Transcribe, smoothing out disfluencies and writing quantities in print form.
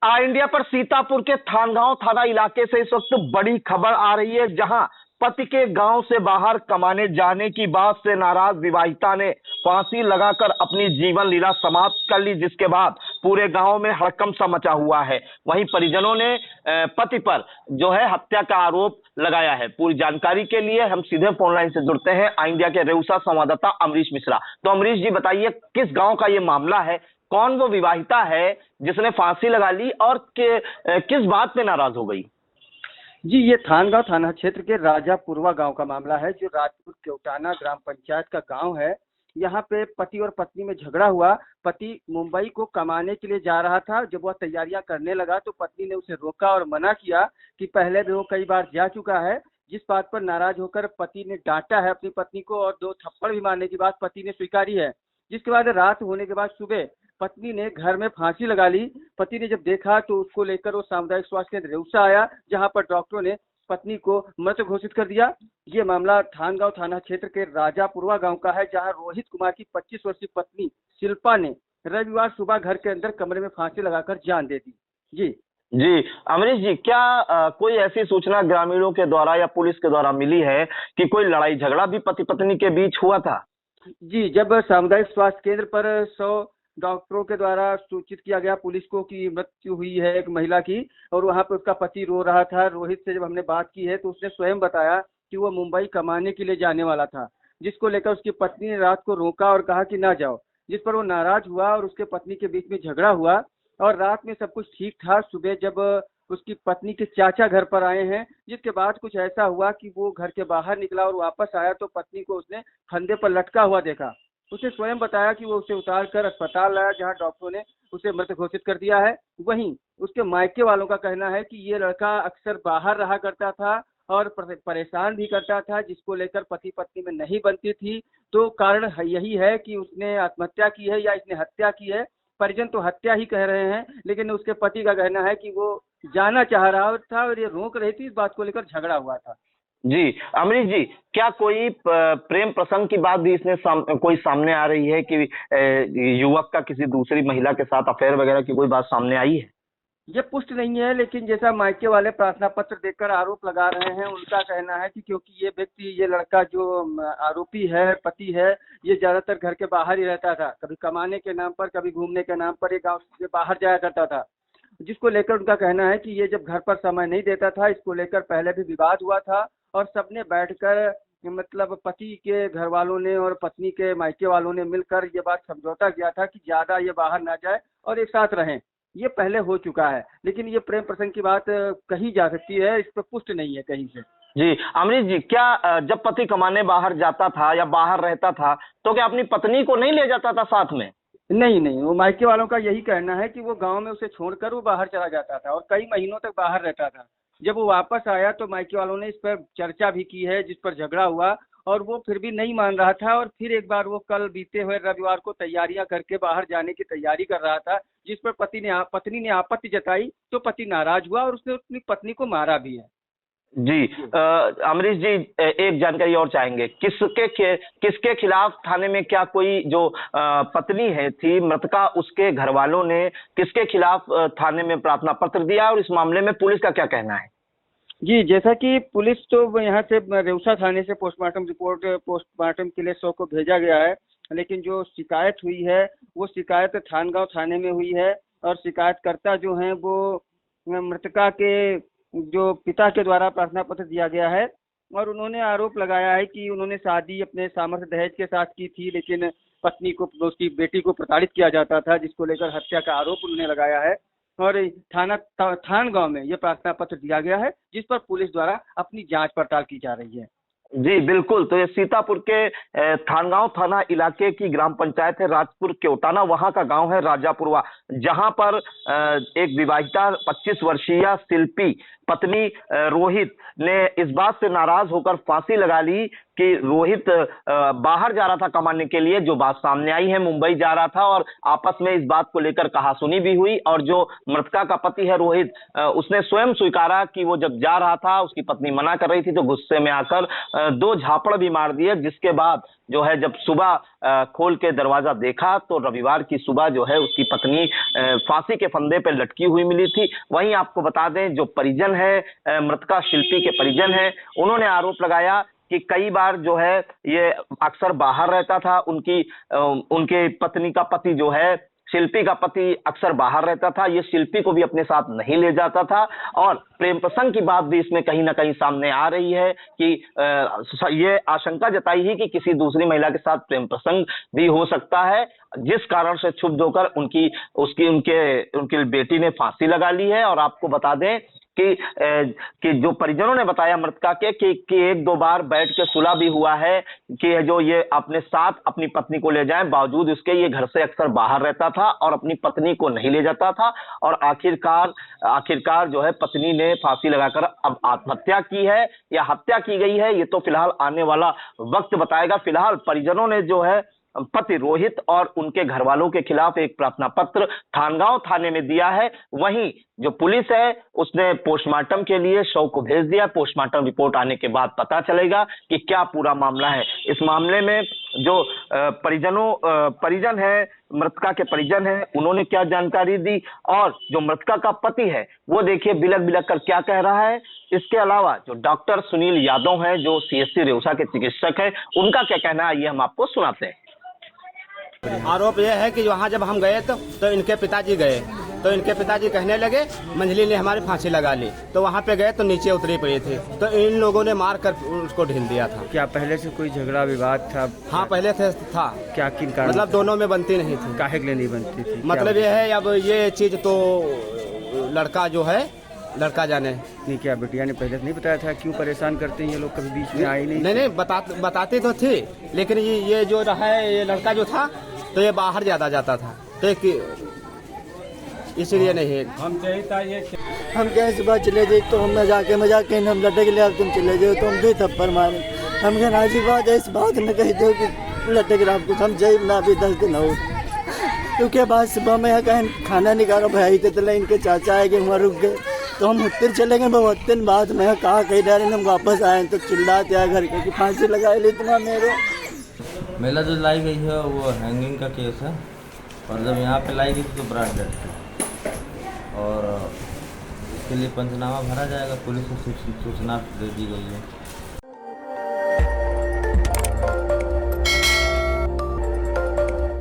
India पर सीतापुर के थानगांव थाना इलाके से इस वक्त बड़ी खबर आ रही है, जहां पति के गांव से बाहर कमाने जाने की बात से नाराज विवाहिता ने फांसी लगाकर अपनी जीवन लीला समाप्त कर ली, जिसके बाद पूरे गांव में हड़कंप सा मचा हुआ है। वहीं परिजनों ने पति पर जो है हत्या का आरोप लगाया है। पूरी जानकारी के लिए हम सीधे फोन लाइन से जुड़ते हैं इंडिया के रेउसा संवाददाता अमरीश मिश्रा। तो अमरीश जी बताइए, किस गांव का ये मामला है, कौन वो विवाहिता है जिसने फांसी लगा ली और किस बात पे नाराज हो गई? जी, ये थानगांव थाना क्षेत्र के राजापुरवा गांव का मामला है, जो राजपुर केवटाना ग्राम पंचायत का गांव है। यहाँ पे पति और पत्नी में झगड़ा हुआ। पति मुंबई को कमाने के लिए जा रहा था। जब वह तैयारियां करने लगा तो पत्नी ने उसे रोका और मना किया कि पहले भी वो कई बार जा चुका है। जिस बात पर नाराज होकर पति ने डांटा है अपनी पत्नी को और 2 थप्पड़ भी मारने की बात पति ने स्वीकारी है। जिसके बाद रात होने के बाद सुबह पत्नी ने घर में फांसी लगा ली। पति ने जब देखा तो उसको लेकर वो सामुदायिक स्वास्थ्य केंद्र रेउसा आया, जहां पर डॉक्टरों ने पत्नी को मृत घोषित कर दिया। ये मामला थानगांव थाना क्षेत्र के राजापुरवा गांव का है, जहां रोहित कुमार की 25 वर्षीय पत्नी शिल्पा ने रविवार सुबह घर के अंदर कमरे में फांसी लगाकर जान दे दी। जी जी अमरीश जी, क्या कोई ऐसी सूचना ग्रामीणों के द्वारा या पुलिस के द्वारा मिली है कि कोई लड़ाई झगड़ा भी पति पत्नी के बीच हुआ था? जी, जब सामुदायिक स्वास्थ्य केंद्र पर 100 डॉक्टरों के द्वारा सूचित किया गया पुलिस को कि मृत्यु हुई है एक महिला की, और वहां पर उसका पति रो रहा था। रोहित से जब हमने बात की है तो उसने स्वयं बताया कि वो मुंबई कमाने के लिए जाने वाला था, जिसको लेकर उसकी पत्नी ने रात को रोका और कहा कि ना जाओ, जिस पर वो नाराज हुआ और उसके पत्नी के बीच में झगड़ा हुआ। और रात में सब कुछ ठीक था। सुबह जब उसकी पत्नी के चाचा घर पर आए हैं, जिसके बाद कुछ ऐसा हुआ कि वो घर के बाहर निकला और वापस आया तो पत्नी को उसने फंदे पर लटका हुआ देखा। उसने स्वयं बताया कि वो उसे उतार कर अस्पताल लाया, जहां डॉक्टरों ने उसे मृत घोषित कर दिया है। वहीं उसके मायके वालों का कहना है कि ये लड़का अक्सर बाहर रहा करता था और परेशान भी करता था, जिसको लेकर पति पत्नी में नहीं बनती थी। तो कारण यही है कि उसने आत्महत्या की है या इसने हत्या की है। परिजन तो हत्या ही कह रहे हैं, लेकिन उसके पति का कहना है कि वो जाना चाह रहा था और ये रोक रही थी। इस बात को लेकर झगड़ा हुआ था। जी अमरीश जी, क्या कोई प्रेम प्रसंग की बात भी इसमें कोई सामने आ रही है कि युवक का किसी दूसरी महिला के साथ अफेयर वगैरह की कोई बात सामने आई है? ये पुष्ट नहीं है, लेकिन जैसा मायके वाले प्रार्थना पत्र देकर आरोप लगा रहे हैं, उनका कहना है कि क्योंकि ये व्यक्ति, ये लड़का जो आरोपी है, पति है, ये ज्यादातर घर के बाहर ही रहता था। कभी कमाने के नाम पर, कभी घूमने के नाम पर ये गांव से बाहर जाया करता था, जिसको लेकर उनका कहना है कि ये जब घर पर समय नहीं देता था, इसको लेकर पहले भी विवाद हुआ था और सबने बैठकर, मतलब पति के घर वालों ने और पत्नी के मायके वालों ने मिलकर ये बात समझौता किया था कि ज्यादा ये बाहर ना जाए और एक साथ रहें। ये पहले हो चुका है, लेकिन ये प्रेम प्रसंग की बात कही जा सकती है, इस पर पुष्ट नहीं है कहीं से। जी अमरीश जी, क्या जब पति कमाने बाहर जाता था या बाहर रहता था तो क्या अपनी पत्नी को नहीं ले जाता था साथ में? नहीं, वो मायके वालों का यही कहना है कि वो गांव में उसे छोड़कर वो बाहर चला जाता था और कई महीनों तक बाहर रहता था। जब वो वापस आया तो मायके वालों ने इस पर चर्चा भी की है, जिस पर झगड़ा हुआ और वो फिर भी नहीं मान रहा था। और फिर एक बार वो कल बीते हुए रविवार को तैयारियां करके बाहर जाने की तैयारी कर रहा था, जिस पर पत्नी ने आपत्ति जताई तो पति नाराज हुआ और उसने अपनी पत्नी को मारा भी है। जी अमरीश जी, एक जानकारी और चाहेंगे, किसके खिलाफ थाने में, क्या कोई जो पत्नी है थी मृतका, उसके घर वालों ने किसके खिलाफ थाने में प्रार्थना पत्र दिया और इस मामले में पुलिस का क्या कहना है? जी, जैसा कि पुलिस तो यहाँ से रेउसा थाने से पोस्टमार्टम रिपोर्ट पोस्टमार्टम के लिए 100 को भेजा गया है, लेकिन जो शिकायत हुई है वो शिकायत थानगांव थाने में हुई है और शिकायतकर्ता जो हैं वो मृतका के जो पिता के द्वारा प्रार्थना पत्र दिया गया है और उन्होंने आरोप लगाया है कि उन्होंने शादी अपने सामर्थ्य दहेज के साथ की थी, लेकिन पत्नी को, उसकी बेटी को प्रताड़ित किया जाता था, जिसको लेकर हत्या का आरोप उन्होंने लगाया है। और थानगांव में ये प्रार्थना पत्र दिया गया है, जिस पर पुलिस द्वारा अपनी जांच पड़ताल की जा रही है। जी बिल्कुल, तो ये सीतापुर के थानगांव थाना इलाके की ग्राम पंचायत है राजपुर केवटाना, वहां का गांव है राजापुरवा, जहां पर एक विवाहिता 25 वर्षीय शिल्पी पत्नी रोहित ने इस बात से नाराज होकर फांसी लगा ली कि रोहित बाहर जा रहा था कमाने के लिए, जो बात सामने आई है मुंबई जा रहा था, और आपस में इस बात को लेकर कहासुनी भी हुई। और जो मृतका का पति है रोहित, उसने स्वयं स्वीकारा कि वो जब जा रहा था उसकी पत्नी मना कर रही थी, तो गुस्से में आकर 2 झापड़ भी मार दिए, जिसके बाद जो है जब सुबह खोल के दरवाजा देखा तो रविवार की सुबह जो है उसकी पत्नी फांसी के फंदे पर लटकी हुई मिली थी। वहीं आपको बता दें, जो परिजन है मृतका शिल्पी के परिजन है, उन्होंने आरोप लगाया कि कई बार जो है ये अक्सर बाहर रहता था। उनके पत्नी का पति जो है, शिल्पी का पति अक्सर बाहर रहता था, ये शिल्पी को भी अपने साथ नहीं ले जाता था। और प्रेम प्रसंग की बात भी इसमें कहीं ना कहीं सामने आ रही है कि ये आशंका जताई है कि किसी दूसरी महिला के साथ प्रेम प्रसंग भी हो सकता है, जिस कारण से क्षुब्ध होकर उनकी बेटी ने फांसी लगा ली है। और आपको बता दें कि जो परिजनों ने बताया मृतका के कि 1-2 बार बैठ के सुलह भी हुआ है कि जो ये अपने साथ अपनी पत्नी को ले जाएं, बावजूद इसके ये घर से अक्सर बाहर रहता था और अपनी पत्नी को नहीं ले जाता था। और आखिरकार जो है पत्नी ने फांसी लगाकर अब आत्महत्या की है या हत्या की गई है, ये तो फिलहाल आने वाला वक्त बताएगा। फिलहाल परिजनों ने जो है पति रोहित और उनके घर वालों के खिलाफ एक प्रार्थना पत्र थानगांव थाने में दिया है। वहीं जो पुलिस है उसने पोस्टमार्टम के लिए शव को भेज दिया। पोस्टमार्टम रिपोर्ट आने के बाद पता चलेगा कि क्या पूरा मामला है। इस मामले में जो परिजन है, मृतका के परिजन है, उन्होंने क्या जानकारी दी और जो मृतका का पति है वो देखिए बिलक बिलक कर क्या कह रहा है। इसके अलावा जो डॉक्टर सुनील यादव है जो CHC रेउसा के चिकित्सक है, उनका क्या कहना है ये हम आपको सुनाते हैं। आरोप यह है कि वहाँ जब हम गए तो इनके पिताजी गए तो इनके पिताजी कहने लगे मंजली ने हमारी फांसी लगा ली। तो वहाँ पे गए तो नीचे उतरे पड़े थे, तो इन लोगों ने मार कर उसको ढील दिया था। क्या पहले से कोई झगड़ा विवाद था? हाँ पहले से था। क्या किन कारण? मतलब दोनों में बनती नहीं थी। काहे के लिए नहीं बनती थी? मतलब ये है, अब ये चीज तो लड़का जो है लड़का जाने। नहीं, क्या बिटिया ने पहले नहीं बताया था? क्यों परेशान करते हैं ये लोग? कभी बीच में आए नहीं? नहीं बताते तो थे, लेकिन ये जो रहा है ये लड़का जो था तो ये बाहर ज्यादा जाता था, तो इसलिए नहीं है। हम कहे सुबह चले जाए तो हम मजाक के हम लटक ले, अब तुम चले जाओ तो हम भी थप्पड़ मारे। हम कहे नाजी बात है, इस बात न कही दो कि लटक रहा आपको, हम जाए ना अभी 10 दिन हो। क्योंकि बाद सुबह में यहाँ कहें खाना निकालो भाई तो इनके चाचा आए कि वहाँ रुक गए तो हम उत्तर चले गए। बहुत दिन बाद में कहा कहीं डाले, हम वापस आए तो चिल्लाते आए घर के कि फांसी लगा ली इतना मेरे। महिला जो लाई गई है वो हैंगिंग का केस है, और जब यहाँ पे लाई गई थी तो ब्राड डेड थी, और इसके लिए पंचनामा भरा जाएगा। पुलिस को सूचना दे दी गई है।